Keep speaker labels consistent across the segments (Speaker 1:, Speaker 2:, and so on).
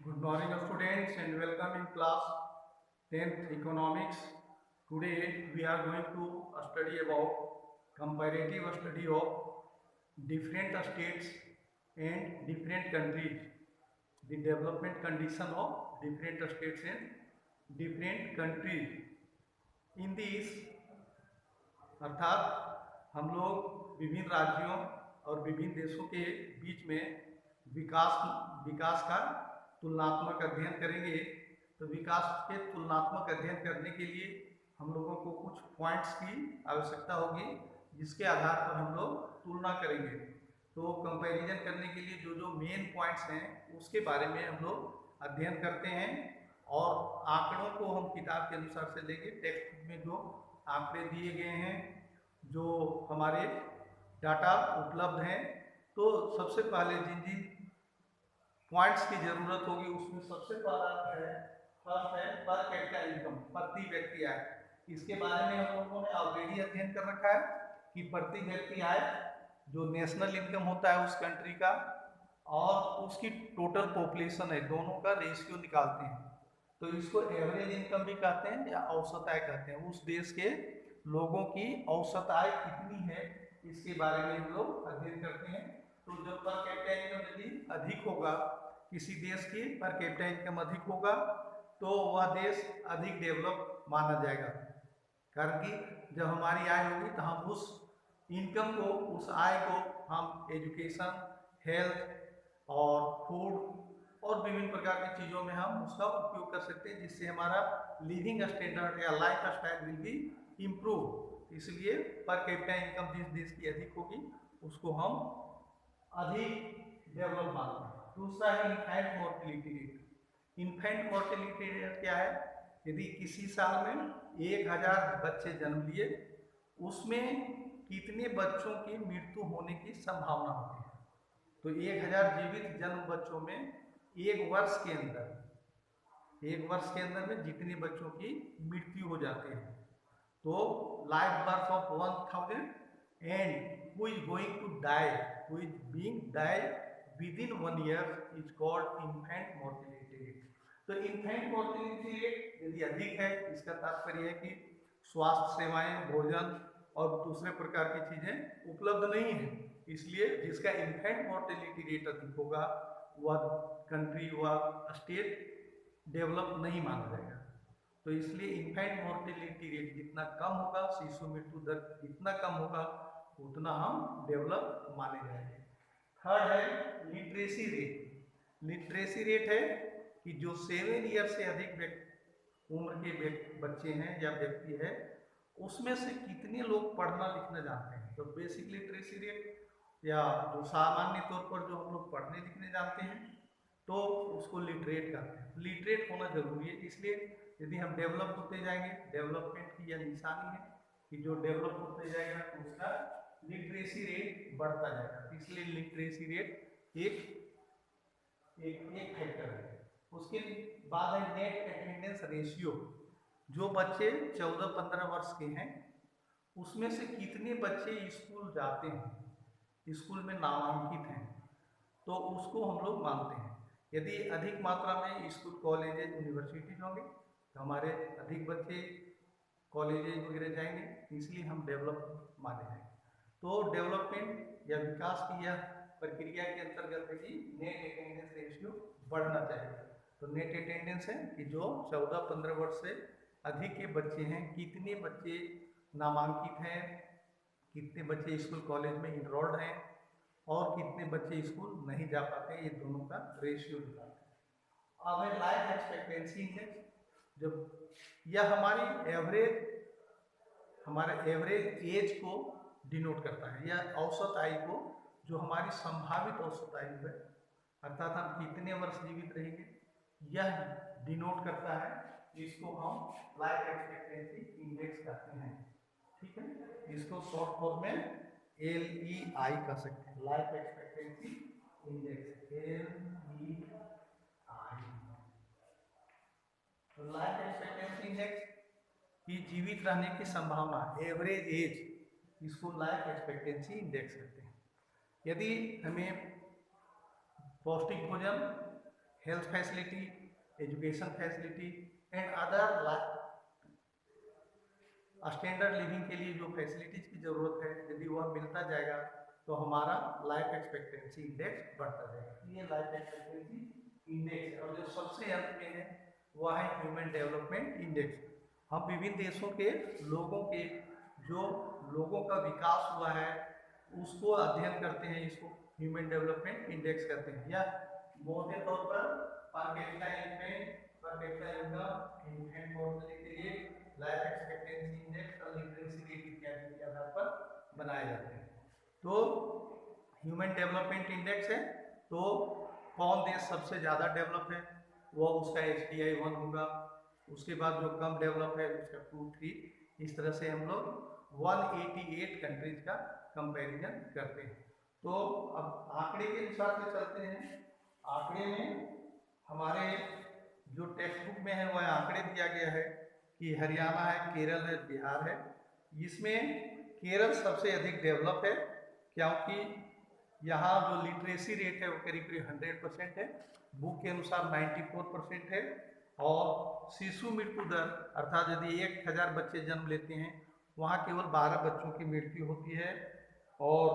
Speaker 1: Good morning, students, and welcome in class 10th Economics. Today we are going to study about comparative study of different states and different countries, the development condition of different states and different countries. In this अर्थात हम लोग विभिन्न राज्यों और विभिन्न देशों के बीच में विकास विकास का तुलनात्मक अध्ययन करेंगे। तो विकास के तुलनात्मक अध्ययन करने के लिए हम लोगों को कुछ पॉइंट्स की आवश्यकता होगी, जिसके आधार पर हम लोग तुलना करेंगे। तो कंपैरिजन करने के लिए जो जो मेन पॉइंट्स हैं उसके बारे में हम लोग अध्ययन करते हैं, और आंकड़ों को हम किताब के अनुसार से लेंगे। टेक्स्ट बुक में जो आंकड़े दिए गए हैं, जो हमारे डाटा उपलब्ध हैं, तो सबसे पहले जिन जिन पॉइंट्स की जरूरत होगी उसमें सबसे पहला है फर्स्ट है पर कैपिटा इनकम, प्रति व्यक्ति आय। इसके बारे में हम लोगों ने ऑलरेडी अध्ययन कर रखा है कि प्रति व्यक्ति आय जो नेशनल इनकम होता है उस कंट्री का और उसकी टोटल पॉपुलेशन है, दोनों का रेशियो निकालते हैं। तो इसको एवरेज इनकम भी कहते हैं या औसत आय कहते हैं। उस देश के लोगों की औसत आय कितनी है इसके बारे में हम लोग अध्ययन करते हैं। तो जब पर कैपिटा इनकम यदि अधिक होगा, किसी देश की पर कैपिटा इनकम अधिक होगा, तो वह देश अधिक डेवलप माना जाएगा। कारण कि जब हमारी आय होगी तो हम उस इनकम को, उस आय को हम एजुकेशन, हेल्थ और फूड और विभिन्न प्रकार की चीज़ों में हम उसका उपयोग कर सकते हैं, जिससे हमारा लिविंग स्टैंडर्ड या life style will be improve. इसलिए पर कैपिटा इनकम जिस देश की अधिक होगी उसको हम अधिक डेवलप मानते हैं। दूसरा है infant mortality rate. Infant mortality rate क्या है? यदि किसी साल में 1000 बच्चे जन्म लिए, उसमें कितने बच्चों की मृत्यु होने की संभावना होती है। तो 1000 जीवित जन्म बच्चों में एक वर्ष के अंदर में जितने बच्चों की मृत्यु हो जाते हैं, तो life birth of 1000 and who is going to die, who is being die within 1 year is called infant mortality rate. तो इन्फेंट मोर्टेलिटी रेट यदि अधिक है, इसका तात्पर्य है कि स्वास्थ्य सेवाएं, भोजन और दूसरे प्रकार की चीजें उपलब्ध नहीं है। इसलिए जिसका इन्फेंट मोर्टेलिटी रेट अधिक होगा वह कंट्री, वह स्टेट डेवलप नहीं माना जाएगा। तो इसलिए इन्फेंट मोर्टेलिटी रेट जितना कम होगा, शिशु मृत्यु दर जितना कम होगा, उतना हम डेवलप माने जाएंगे। थर्ड है लिटरेसी रेट। लिटरेसी रेट है कि जो 7 ईयर से अधिक उम्र के बच्चे हैं या व्यक्ति है, उसमें से कितने लोग पढ़ना लिखना जानते हैं। तो बेसिक लिटरेसी रेट या जो सामान्य तौर पर जो हम लोग पढ़ने लिखने जानते हैं, तो उसको लिटरेट कहते हैं। लिटरेट होना जरूरी है, इसलिए यदि हम डेवलप होते जाएंगे, डेवलपमेंट की यह निशानी है कि जो डेवलप होते जाएगा तो उसका लिटरेसी रेट बढ़ता जाएगा। इसलिए लिटरेसी रेट एक फैक्टर है। उसके बाद है नेट अटेंडेंस रेशियो। जो बच्चे 14-15 वर्ष के हैं, उसमें से कितने बच्चे स्कूल जाते हैं, स्कूल में नामांकित हैं, तो उसको हम लोग मानते हैं। यदि अधिक मात्रा में स्कूल, कॉलेजेज, यूनिवर्सिटीज होंगे तो हमारे अधिक बच्चे कॉलेजेज वगैरह जाएंगे, इसलिए हम डेवलप माने जाएंगे। तो डेवलपमेंट या विकास की यह प्रक्रिया के अंतर्गत है कि नेट अटेंडेंस रेशियो बढ़ना चाहिए। तो नेट अटेंडेंस है कि जो 14-15 वर्ष से अधिक के बच्चे हैं, कितने बच्चे नामांकित हैं, कितने बच्चे स्कूल कॉलेज में इनरोल्ड हैं और कितने बच्चे स्कूल नहीं जा पाते, ये दोनों का रेशियो निकालते हैं। अब है लाइफ एक्सपेक्टेंसी इंडेक्स। जब यह हमारे एवरेज एज को डिनोट करता है, यह औसत आयु को, जो हमारी संभावित औसत आयु है, अर्थात हम कितने वर्ष जीवित रहेंगे, यह डिनोट करता है। इसको हम लाइफ एक्सपेक्टेंसी इंडेक्स कहते हैं। ठीक है, इसको शॉर्ट फॉर्म में LEI कह सकते हैं, लाइफ एक्सपेक्टेंसी इंडेक्स, LEI। तो लाइफ एक्सपेक्टेंसी इंडेक्स की जीवित रहने की संभावना, एवरेज एज, इसको लाइफ एक्सपेक्टेंसी इंडेक्स कहते हैं। यदि हमें पौष्टिक भोजन, health facility, education facility and other standard living के लिए जो फैसिलिटीज की ज़रूरत है, यदि वह मिलता जाएगा तो हमारा लाइफ एक्सपेक्टेंसी इंडेक्स बढ़ता जाएगा। ये लाइफ एक्सपेक्टेंसी इंडेक्स है। और जो सबसे अंत में है वह है ह्यूमन डेवलपमेंट इंडेक्स। हम विभिन्न देशों के लोगों का विकास हुआ है उसको अध्ययन करते हैं, इसको ह्यूमन डेवलपमेंट इंडेक्स कहते हैं। या मोटे तौर पर per capita income, infant mortality rate, life expectancy index और लिटरेसी रेट इत्यादि के आधार पर बनाए जाते हैं। तो ह्यूमन डेवलपमेंट इंडेक्स है तो कौन देश सबसे ज़्यादा डेवलप है वो उसका HDI 1 होगा। उसके बाद जो कम डेवलप है उसका 2, 3, इस तरह से हम लोग 188 कंट्रीज का कंपैरिजन करते हैं। तो अब आंकड़े के अनुसार से चलते हैं। आंकड़े में हमारे जो टेक्स्ट बुक में है वह आंकड़े दिया गया है कि हरियाणा है, केरल है, बिहार है। इसमें केरल सबसे अधिक डेवलप है क्योंकि यहाँ जो लिटरेसी रेट है वो करीब करीब 100% है, बुक के अनुसार 94% है। और शिशु मृत्यु दर अर्थात यदि 1000 बच्चे जन्म लेते हैं वहाँ केवल 12 बच्चों की मृत्यु होती है। और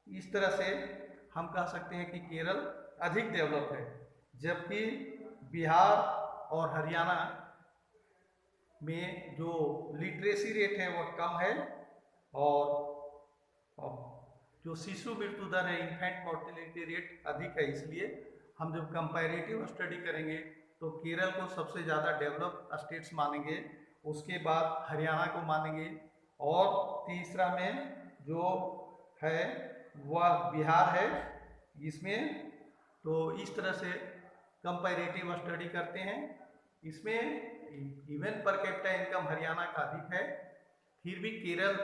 Speaker 1: इस तरह से हम कह सकते हैं कि केरल अधिक डेवलप है, जबकि बिहार और हरियाणा में जो लिटरेसी रेट है वह कम है और जो शिशु मृत्यु दर है, इन्फेंट मोर्टेलिटी रेट अधिक है। इसलिए हम जब कंपैरेटिव स्टडी करेंगे तो केरल को सबसे ज़्यादा डेवलप स्टेट्स मानेंगे, उसके बाद हरियाणा को मानेंगे और तीसरा में जो है वह बिहार है इसमें। तो इस तरह से कंपैरेटिव स्टडी करते हैं। इसमें even per capita income Haryana का अधिक है, फिर भी केरल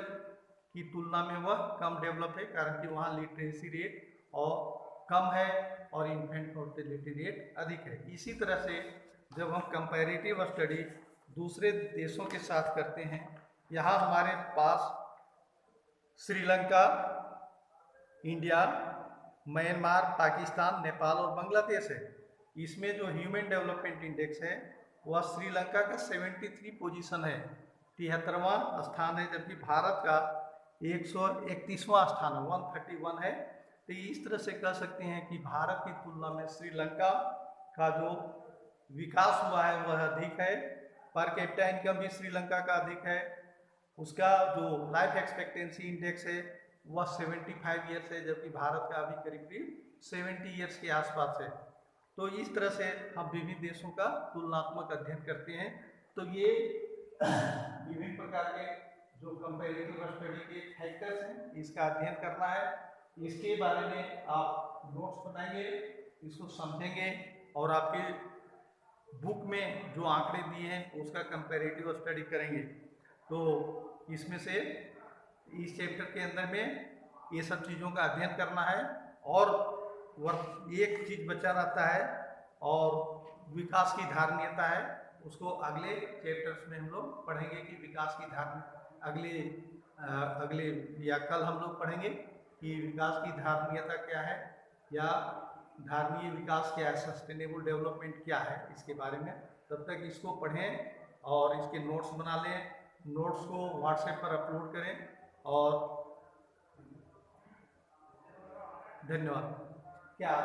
Speaker 1: की तुलना में वह कम डेवलप है कारण कि वहाँ लिटरेसी रेट और कम है और इन्फेंट मोर्टेलिटी रेट अधिक है। इसी तरह से जब हम कंपैरेटिव स्टडी दूसरे देशों के साथ करते हैं, यहाँ हमारे पास श्रीलंका, इंडिया, म्यांमार, पाकिस्तान, नेपाल और बांग्लादेश है। इसमें जो ह्यूमन डेवलपमेंट इंडेक्स है वह श्रीलंका का 73 पोजीशन है, 73वां स्थान है, जबकि भारत का 131वां स्थान है, 131 है। तो इस तरह से कह सकते हैं कि भारत की तुलना में श्रीलंका का जो विकास हुआ है वह अधिक है। पर कैपिटा इनकम भी श्रीलंका का अधिक है। उसका जो लाइफ एक्सपेक्टेंसी इंडेक्स है वह 75 ईयर्स है, जबकि भारत का अभी करीब करीब 70 ईयर्स के आसपास है। तो इस तरह से हम विभिन्न देशों का तुलनात्मक अध्ययन करते हैं। तो ये विभिन्न प्रकार के जो कंपैरेटिव स्टडी के फैक्टर्स हैं इसका अध्ययन करना है। इसके बारे में आप नोट्स बनाएंगे, इसको समझेंगे और आपके बुक में जो आंकड़े दिए हैं उसका कंपैरेटिव स्टडी करेंगे। तो इसमें से इस चैप्टर के अंदर में ये सब चीज़ों का अध्ययन करना है। और एक चीज़ बचा रहता है और विकास की धारणीयता है, उसको अगले चैप्टर्स में हम लोग पढ़ेंगे कि विकास की अगले या कल हम लोग पढ़ेंगे कि विकास की धारणीयता क्या है या धारणीय विकास क्या है, सस्टेनेबल डेवलपमेंट क्या है, इसके बारे में। तब तक इसको पढ़ें और इसके नोट्स बना लें, नोट्स को व्हाट्सएप पर अपलोड करें और धन्यवाद। क्या